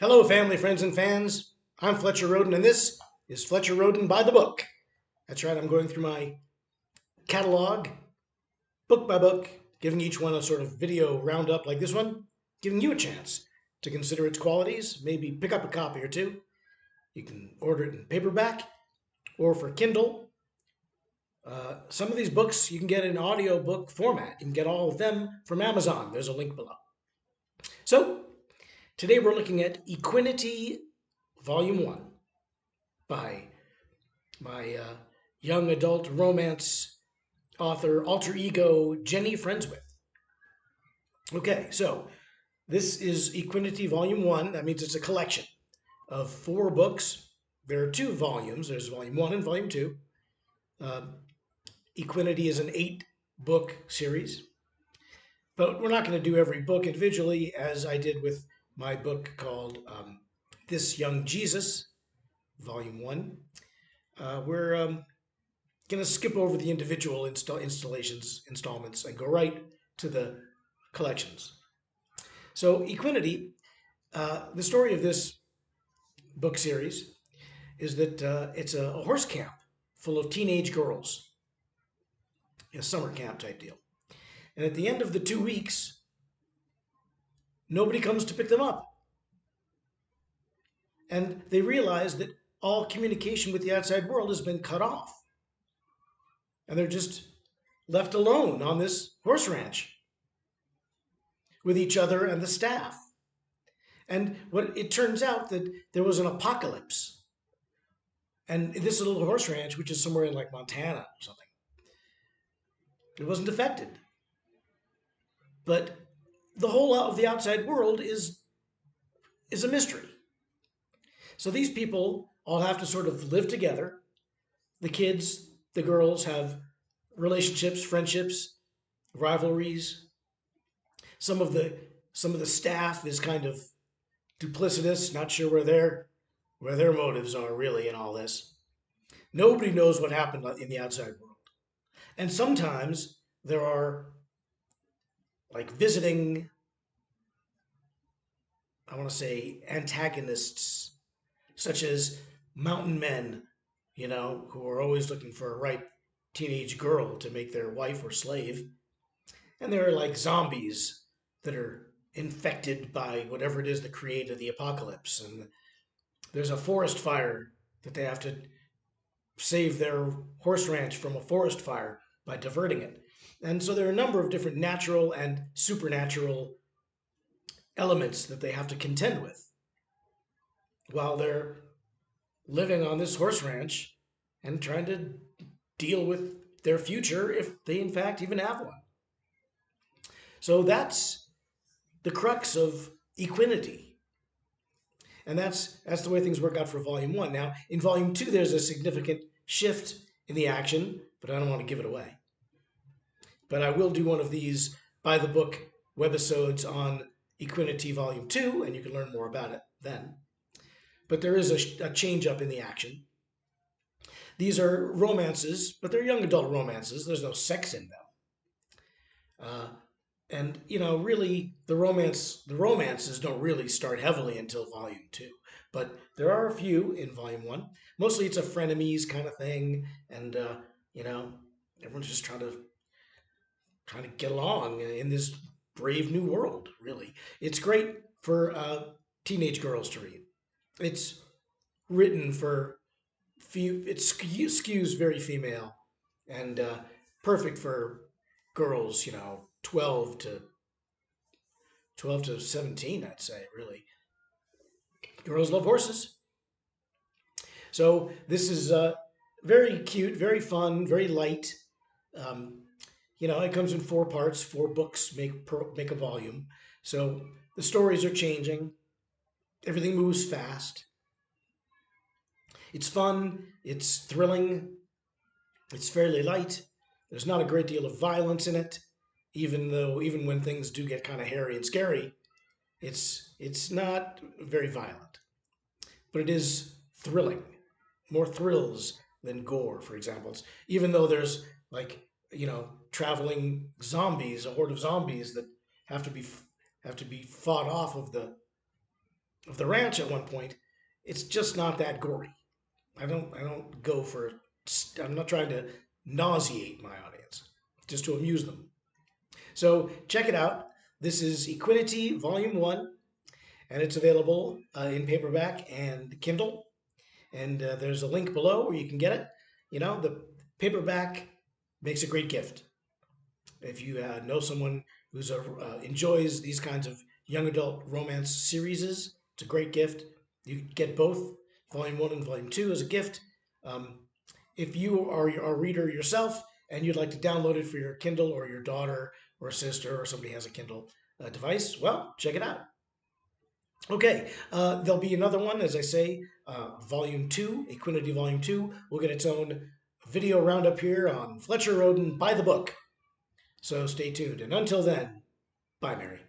Hello, family, friends, and fans. I'm Fletcher Rhoden, and this is Fletcher Rhoden by the book. That's right, I'm going through my catalog, book by book, giving each one a sort of video roundup like this one, giving you a chance to consider its qualities, maybe pick up a copy or two. You can order it in paperback or for Kindle. Some of these books you can get in audiobook format. You can get all of them from Amazon. There's a link below. So, today we're looking at Equinity Volume 1 by my young adult romance author alter ego Jenny Friendswith. Okay, so this is Equinity Volume 1. That means it's a collection of 4 books. There are 2 volumes. There's Volume 1 and Volume 2. Uh, Equinity is an 8-book series. But we're not going to do every book individually, as I did with my book called This Young Jesus, Volume 1. We're going to skip over the individual installments and go right to the collections. So, Equinity, the story of this book series is that it's a horse camp full of teenage girls, a summer camp type deal. And at the end of the 2 weeks, nobody comes to pick them up. And they realize that all communication with the outside world has been cut off. And they're just left alone on this horse ranch with each other and the staff. And what it turns out that there was an apocalypse. And this little horse ranch, which is somewhere in like Montana or something, it wasn't affected. But the whole of the outside world is a mystery. So these people all have to sort of live together. The kids, the girls have relationships, friendships, rivalries. Some of the staff is kind of duplicitous, not sure where their motives are really in all this. Nobody knows what happened in the outside world. And sometimes there are like visiting, I want to say, antagonists, such as mountain men, who are always looking for a ripe teenage girl to make their wife or slave. And there are like zombies that are infected by whatever it is that created the apocalypse. And there's a forest fire that they have to save their horse ranch from a forest fire by diverting it. And so there are a number of different natural and supernatural elements that they have to contend with while they're living on this horse ranch and trying to deal with their future if they in fact even have one. So that's the crux of Equinity. And that's the way things work out for Volume 1. Now, in Volume 2, there's a significant shift in the action, but I don't want to give it away. But I will do one of these by the book webisodes on Equinity Volume 2, and you can learn more about it then. But there is a change up in the action. These are romances, but they're young adult romances. There's no sex in them. And really, the romances don't really start heavily until Volume 2. But there are a few in Volume 1. Mostly it's a frenemies kind of thing, and everyone's just trying to get along in this brave new world. Really, it's great for teenage girls to read. It's written for it skews very female, and perfect for girls, 12 to 17, I'd say, really. Girls love horses. So this is very cute, very fun, very light. It comes in 4 parts. 4 books make a volume. So the stories are changing. Everything moves fast. It's fun. It's thrilling. It's fairly light. There's not a great deal of violence in it, even when things do get kind of hairy and scary. It's not very violent, but it is thrilling. More thrills than gore, for example. Even though there's traveling zombies, a horde of zombies that have to be fought off of of the ranch at one point, it's just not that gory. I don't go for. I'm not trying to nauseate my audience, just to amuse them. So check it out. This is Equinity Volume One, and it's available in paperback and Kindle. And there's a link below where you can get it. You know, the paperback makes a great gift. If you know someone who's enjoys these kinds of young adult romance series, it's a great gift. You get both Volume One and Volume Two as a gift. Um, if you are a reader yourself and you'd like to download it for your Kindle, or your daughter or sister or somebody has a Kindle device, well, check it out. Okay, there'll be another one, as I say, Volume 2, Equinity Volume 2. We'll get its own video roundup here on Fletcher Rhoden by the book. So stay tuned. And until then, bye, Mary.